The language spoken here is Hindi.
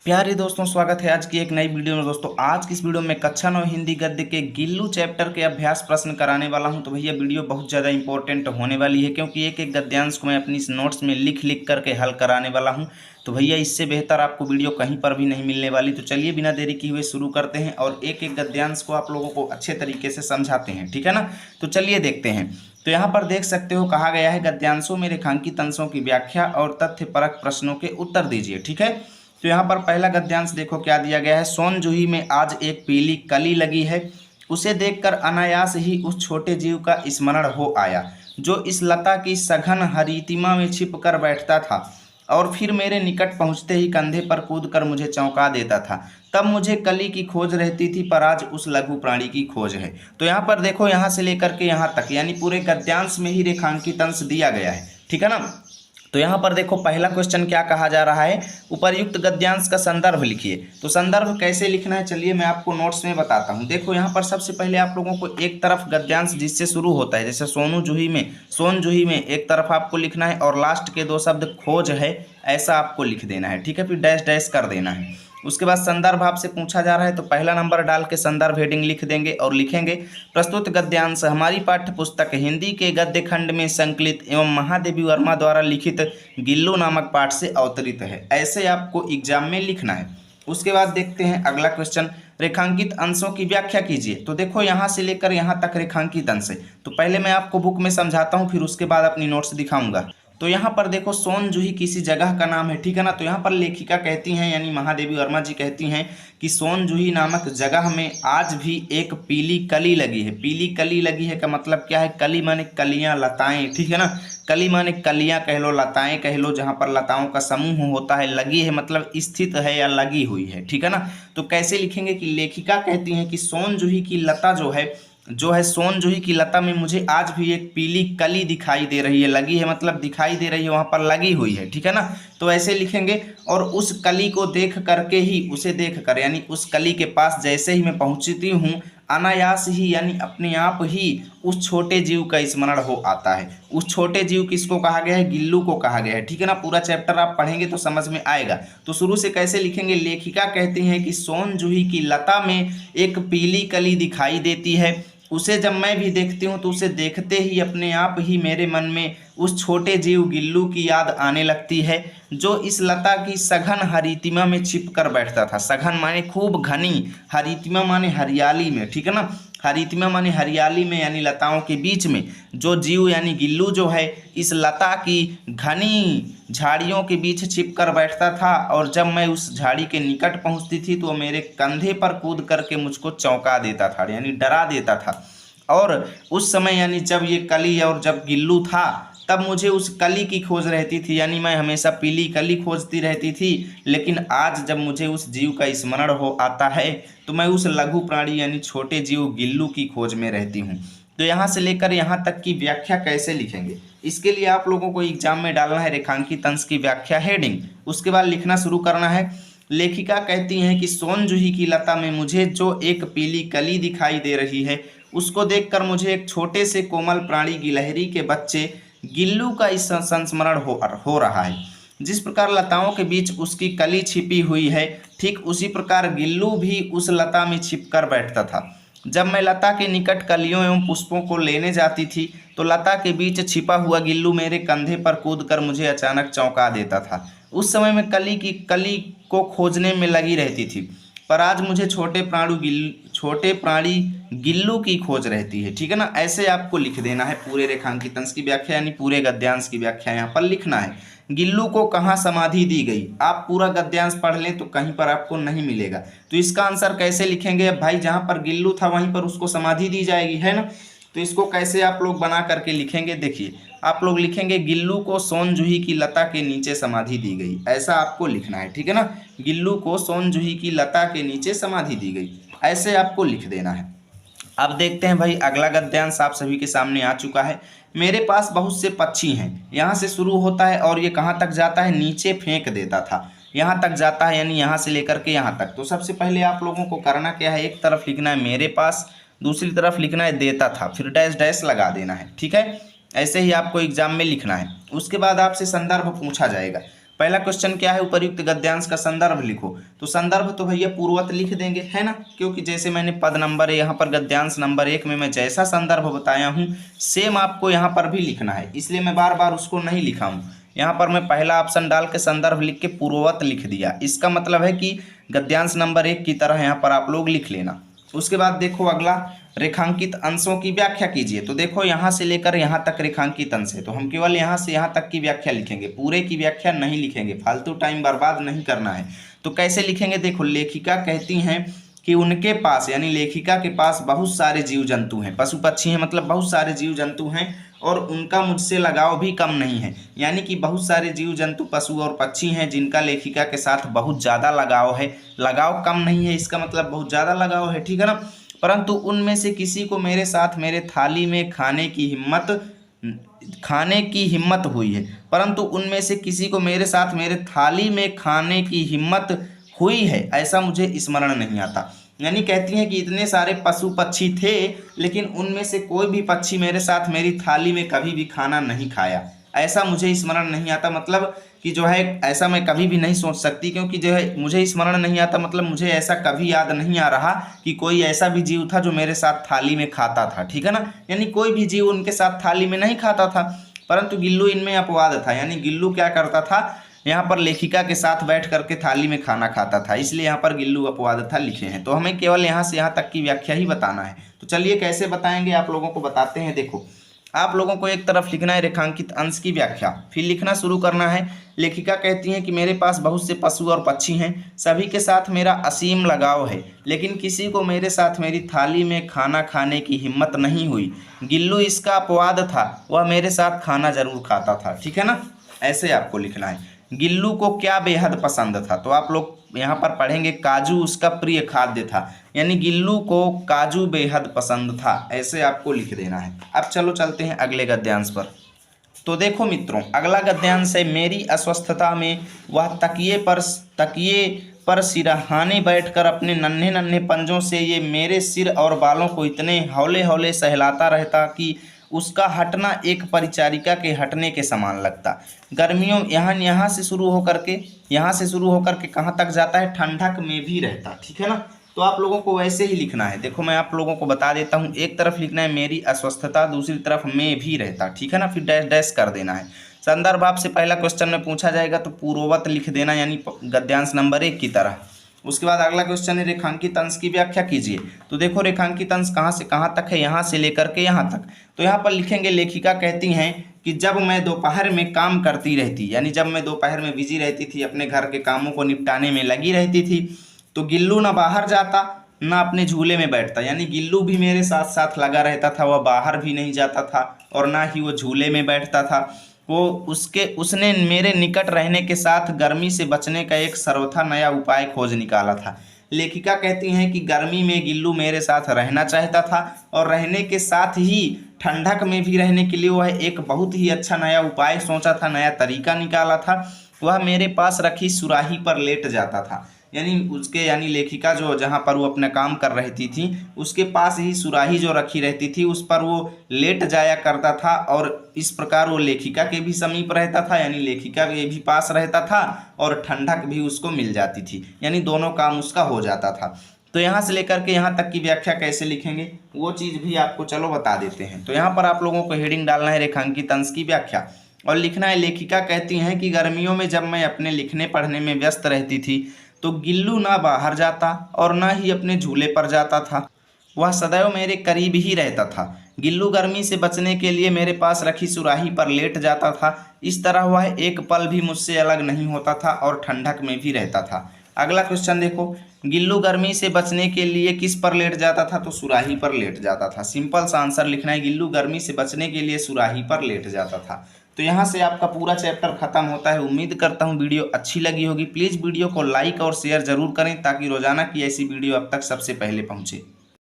प्यारे दोस्तों, स्वागत है आज की एक नई वीडियो में। दोस्तों आज की इस वीडियो में कक्षा 9 हिंदी गद्य के गिल्लू चैप्टर के अभ्यास प्रश्न कराने वाला हूं। तो भैया वीडियो बहुत ज़्यादा इंपॉर्टेंट होने वाली है, क्योंकि एक एक गद्यांश को मैं अपनी इस नोट्स में लिख लिख करके हल कराने वाला हूं। तो भैया इससे बेहतर आपको वीडियो कहीं पर भी नहीं मिलने वाली। तो चलिए बिना देरी किए हुए शुरू करते हैं और एक एक गद्यांश को आप लोगों को अच्छे तरीके से समझाते हैं, ठीक है ना। तो चलिए देखते हैं। तो यहाँ पर देख सकते हो, कहा गया है गद्यांशों में रेखांकित अंशों की व्याख्या और तथ्यपरक प्रश्नों के उत्तर दीजिए, ठीक है। तो यहाँ पर पहला गद्यांश देखो क्या दिया गया है। सोन जूही में आज एक पीली कली लगी है, उसे देखकर अनायास ही उस छोटे जीव का स्मरण हो आया जो इस लता की सघन हरितिमा में छिप कर बैठता था और फिर मेरे निकट पहुंचते ही कंधे पर कूद कर मुझे चौंका देता था। तब मुझे कली की खोज रहती थी, पर आज उस लघु प्राणी की खोज है। तो यहाँ पर देखो, यहाँ से लेकर के यहाँ तक यानी पूरे गद्यांश में ही रेखांकित अंश दिया गया है, ठीक है ना। तो यहाँ पर देखो पहला क्वेश्चन क्या कहा जा रहा है, उपर्युक्त गद्यांश का संदर्भ लिखिए। तो संदर्भ कैसे लिखना है चलिए मैं आपको नोट्स में बताता हूँ। देखो यहाँ पर सबसे पहले आप लोगों को एक तरफ गद्यांश जिससे शुरू होता है, जैसे सोन जूही में एक तरफ आपको लिखना है और लास्ट के दो शब्द खोज है ऐसा आपको लिख देना है, ठीक है। फिर डैश डैश कर देना है। उसके बाद संदर्भ आपसे पूछा जा रहा है, तो पहला नंबर डाल के संदर्भ हेडिंग लिख देंगे और लिखेंगे प्रस्तुत गद्यांश हमारी पाठ्य पुस्तक हिंदी के गद्य खंड में संकलित एवं महादेवी वर्मा द्वारा लिखित गिल्लू नामक पाठ से अवतरित है। ऐसे आपको एग्जाम में लिखना है। उसके बाद देखते हैं अगला क्वेश्चन, रेखांकित अंशों की व्याख्या कीजिए। तो देखो यहाँ से लेकर यहाँ तक रेखांकित अंश है। तो पहले मैं आपको बुक में समझाता हूँ, फिर उसके बाद अपनी नोट्स दिखाऊंगा। तो यहाँ पर देखो सोन जूही किसी जगह का नाम है, ठीक है ना। तो यहाँ पर लेखिका कहती हैं यानी महादेवी वर्मा जी कहती हैं कि सोन जूही नामक जगह में आज भी एक पीली कली लगी है। पीली कली लगी है का मतलब क्या है, कली माने कलियां, लताएं, ठीक है ना। कली माने कलियां कह लो, लताएं कह लो, जहाँ पर लताओं का समूह होता है। लगी है मतलब स्थित है या लगी हुई है, ठीक है ना। तो कैसे लिखेंगे कि लेखिका कहती हैं कि सोन जूही की लता जो है सोन जूही की लता में मुझे आज भी एक पीली कली दिखाई दे रही है। लगी है मतलब दिखाई दे रही है, वहां पर लगी हुई है, ठीक है ना। तो ऐसे लिखेंगे और उस कली को देख करके ही, उसे देख कर यानी उस कली के पास जैसे ही मैं पहुंचती हूँ, अनायास ही यानी अपने आप ही उस छोटे जीव का स्मरण हो आता है। उस छोटे जीव किसको कहा गया है, गिल्लू को कहा गया है, ठीक है ना। पूरा चैप्टर आप पढ़ेंगे तो समझ में आएगा। तो शुरू से कैसे लिखेंगे, लेखिका कहती हैं कि सोन जूही की लता में एक पीली कली दिखाई देती है, उसे जब मैं भी देखती हूँ तो उसे देखते ही अपने आप ही मेरे मन में उस छोटे जीव गिल्लू की याद आने लगती है जो इस लता की सघन हरितिमा में छिप कर बैठता था। सघन माने खूब घनी, हरितिमा माने हरियाली में, ठीक है ना। हरितिमा माने हरियाली में यानी लताओं के बीच में जो जीव यानी गिल्लू जो है इस लता की घनी झाड़ियों के बीच छिप कर बैठता था, और जब मैं उस झाड़ी के निकट पहुंचती थी तो मेरे कंधे पर कूद करके मुझको चौंका देता था यानी डरा देता था। और उस समय यानी जब ये कली और जब गिल्लू था तब मुझे उस कली की खोज रहती थी, यानी मैं हमेशा पीली कली खोजती रहती थी। लेकिन आज जब मुझे उस जीव का स्मरण हो आता है तो मैं उस लघु प्राणी यानी छोटे जीव गिल्लू की खोज में रहती हूँ। तो यहाँ से लेकर यहाँ तक की व्याख्या कैसे लिखेंगे, इसके लिए आप लोगों को एग्जाम में डालना है रेखांकित अंश की व्याख्या हेडिंग। उसके बाद लिखना शुरू करना है। लेखिका कहती हैं कि सोन जूही की लता में मुझे जो एक पीली कली दिखाई दे रही है, उसको देखकर मुझे एक छोटे से कोमल प्राणी गिलहरी के बच्चे गिल्लू का इस संस्मरण हो रहा है। जिस प्रकार लताओं के बीच उसकी कली छिपी हुई है, ठीक उसी प्रकार गिल्लू भी उस लता में छिप कर बैठता था। जब मैं लता के निकट कलियों एवं पुष्पों को लेने जाती थी तो लता के बीच छिपा हुआ गिल्लू मेरे कंधे पर कूदकर मुझे अचानक चौंका देता था। उस समय मैं कली को खोजने में लगी रहती थी, पर आज मुझे छोटे प्राणी गिल्लू की खोज रहती है, ठीक है ना। ऐसे आपको लिख देना है पूरे रेखांकित अंश की व्याख्या यानी पूरे गद्यांश की व्याख्या यहाँ पर लिखना है। गिल्लू को कहाँ समाधि दी गई, आप पूरा गद्यांश पढ़ लें तो कहीं पर आपको नहीं मिलेगा। तो इसका आंसर कैसे लिखेंगे, भाई जहाँ पर गिल्लू था वहीं पर उसको समाधि दी जाएगी, है ना। तो इसको कैसे आप लोग बना करके लिखेंगे, देखिए आप लोग लिखेंगे गिल्लू को सोन जूही की लता के नीचे समाधि दी गई, ऐसा आपको लिखना है, ठीक है ना। गिल्लू को सोन जूही की लता के नीचे समाधि दी गई, ऐसे आपको लिख देना है। अब देखते हैं भाई अगला गद्यांश आप सभी के सामने आ चुका है। मेरे पास बहुत से पक्षी हैं, यहाँ से शुरू होता है और ये कहाँ तक जाता है, नीचे फेंक देता था, यहाँ तक जाता है यानी यहाँ से लेकर के यहाँ तक। तो सबसे पहले आप लोगों को करना क्या है, एक तरफ लिखना है मेरे पास, दूसरी तरफ लिखना है देता था, फिर डैश डैश लगा देना है, ठीक है। ऐसे ही आपको एग्जाम में लिखना है। उसके बाद आपसे संदर्भ पूछा जाएगा। पहला क्वेश्चन क्या है, उपर्युक्त गद्यांश का संदर्भ लिखो। तो संदर्भ तो भैया पूर्ववत लिख देंगे, है ना, क्योंकि जैसे मैंने पद नंबर यहाँ पर गद्यांश नंबर 1 में मैं जैसा संदर्भ बताया हूँ सेम आपको यहाँ पर भी लिखना है, इसलिए मैं बार बार उसको नहीं लिखा हूँ। यहाँ पर मैं पहला ऑप्शन डाल के संदर्भ लिख के पूर्ववत लिख दिया। इसका मतलब है कि गद्यांश नंबर 1 की तरह यहाँ पर आप लोग लिख लेना। उसके बाद देखो अगला, रेखांकित अंशों की व्याख्या कीजिए। तो देखो यहाँ से लेकर यहाँ तक रेखांकित अंश है, तो हम केवल यहाँ से यहाँ तक की व्याख्या लिखेंगे, पूरे की व्याख्या नहीं लिखेंगे, फालतू टाइम बर्बाद नहीं करना है। तो कैसे लिखेंगे, देखो लेखिका कहती हैं कि उनके पास यानी लेखिका के पास बहुत सारे जीव जंतु हैं, पशु पक्षी हैं, मतलब बहुत सारे जीव जंतु हैं और उनका मुझसे लगाव भी कम नहीं है। यानी कि बहुत सारे जीव जंतु पशु और पक्षी हैं जिनका लेखिका के साथ बहुत ज़्यादा लगाव है, लगाव कम नहीं है, इसका मतलब बहुत ज़्यादा लगाव है, ठीक है ना। परंतु उनमें से किसी को मेरे साथ मेरे थाली में खाने की हिम्मत हुई है, परंतु उनमें से किसी को मेरे साथ मेरे थाली में खाने की हिम्मत हुई है ऐसा मुझे स्मरण नहीं आता। यानी कहती हैं कि इतने सारे पशु पक्षी थे लेकिन उनमें से कोई भी पक्षी मेरे साथ मेरी थाली में कभी भी खाना नहीं खाया, ऐसा मुझे स्मरण नहीं आता। मतलब कि जो है ऐसा मैं कभी भी नहीं सोच सकती, क्योंकि जो है मुझे स्मरण नहीं आता, मतलब मुझे ऐसा कभी याद नहीं आ रहा कि कोई ऐसा भी जीव था जो मेरे साथ थाली में खाता था, ठीक है ना। यानी कोई भी जीव उनके साथ थाली में नहीं खाता था, परंतु गिल्लू इनमें अपवाद था। यानी गिल्लू क्या करता था, यहाँ पर लेखिका के साथ बैठ करके थाली में खाना खाता था, इसलिए यहाँ पर गिल्लू अपवाद था लिखे हैं। तो हमें केवल यहाँ से यहाँ तक की व्याख्या ही बताना है। तो चलिए कैसे बताएंगे आप लोगों को बताते हैं। देखो आप लोगों को एक तरफ लिखना है रेखांकित अंश की व्याख्या, फिर लिखना शुरू करना है। लेखिका कहती हैं कि मेरे पास बहुत से पशु और पक्षी हैं, सभी के साथ मेरा असीम लगाव है, लेकिन किसी को मेरे साथ मेरी थाली में खाना खाने की हिम्मत नहीं हुई। गिल्लू इसका अपवाद था, वह मेरे साथ खाना जरूर खाता था, ठीक है ना। ऐसे आपको लिखना है। गिल्लू को क्या बेहद पसंद था, तो आप लोग यहाँ पर पढ़ेंगे काजू उसका प्रिय खाद्य था, यानी गिल्लू को काजू बेहद पसंद था, ऐसे आपको लिख देना है। अब चलो चलते हैं अगले गद्यांश पर। तो देखो मित्रों अगला गद्यांश है, मेरी अस्वस्थता में वह तकिए पर सिरहाने बैठकर अपने नन्हे नन्हे पंजों से ये मेरे सिर और बालों को इतने हौले हौले सहलाता रहता कि उसका हटना एक परिचारिका के हटने के समान लगता। गर्मियों यहाँ से शुरू होकर के कहाँ तक जाता है, ठंडक में भी रहता, ठीक है ना। तो आप लोगों को वैसे ही लिखना है। देखो मैं आप लोगों को बता देता हूँ, एक तरफ लिखना है मेरी अस्वस्थता, दूसरी तरफ में भी रहता, ठीक है ना, फिर डैश डैश कर देना है। संदर्भ आपसे पहला क्वेश्चन में पूछा जाएगा तो पूर्ववत लिख देना, यानी गद्यांश नंबर 1 की तरह। उसके बाद अगला क्वेश्चन है रेखांकित अंश की व्याख्या कीजिए। तो देखो रेखांकित अंश कहाँ से कहाँ तक है, यहाँ से लेकर के यहाँ तक। तो यहाँ पर लिखेंगे लेखिका कहती हैं कि जब मैं दोपहर में काम करती रहती, यानी जब मैं दोपहर में बिजी रहती थी, अपने घर के कामों को निपटाने में लगी रहती थी, तो गिल्लू ना बाहर जाता ना अपने झूले में बैठता। यानी गिल्लू भी मेरे साथ साथ लगा रहता था, वह बाहर भी नहीं जाता था और ना ही वो झूले में बैठता था। उसने मेरे निकट रहने के साथ गर्मी से बचने का एक सर्वथा नया उपाय खोज निकाला था। लेखिका कहती हैं कि गर्मी में गिल्लू मेरे साथ रहना चाहता था और रहने के साथ ही ठंडक में भी रहने के लिए वह एक बहुत ही अच्छा नया उपाय सोचा था, नया तरीका निकाला था। वह मेरे पास रखी सुराही पर लेट जाता था, यानी लेखिका जो जहाँ पर वो अपना काम कर रहती थी उसके पास ही सुराही जो रखी रहती थी उस पर वो लेट जाया करता था और इस प्रकार वो लेखिका के भी समीप रहता था, यानी लेखिका के भी पास रहता था और ठंडक भी उसको मिल जाती थी, यानी दोनों काम उसका हो जाता था। तो यहाँ से लेकर के यहाँ तक की व्याख्या कैसे लिखेंगे वो चीज़ भी आपको चलो बता देते हैं। तो यहाँ पर आप लोगों को हेडिंग डालना है रेखांकित अंश की व्याख्या और लिखना है लेखिका कहती हैं कि गर्मियों में जब मैं अपने लिखने पढ़ने में व्यस्त रहती थी तो गिल्लू ना बाहर जाता और ना ही अपने झूले पर जाता था, वह सदैव मेरे करीब ही रहता था। गिल्लू गर्मी से बचने के लिए मेरे पास रखी सुराही पर लेट जाता था, इस तरह वह एक पल भी मुझसे अलग नहीं होता था और ठंडक में भी रहता था। अगला क्वेश्चन देखो, गिल्लू गर्मी से बचने के लिए किस पर लेट जाता था, तो सुराही पर लेट जाता था। सिंपल सा आंसर लिखना है, गिल्लू गर्मी से बचने के लिए सुराही पर लेट जाता था। तो यहाँ से आपका पूरा चैप्टर खत्म होता है। उम्मीद करता हूँ वीडियो अच्छी लगी होगी। प्लीज़ वीडियो को लाइक और शेयर जरूर करें ताकि रोजाना की ऐसी वीडियो अब तक सबसे पहले पहुँचे।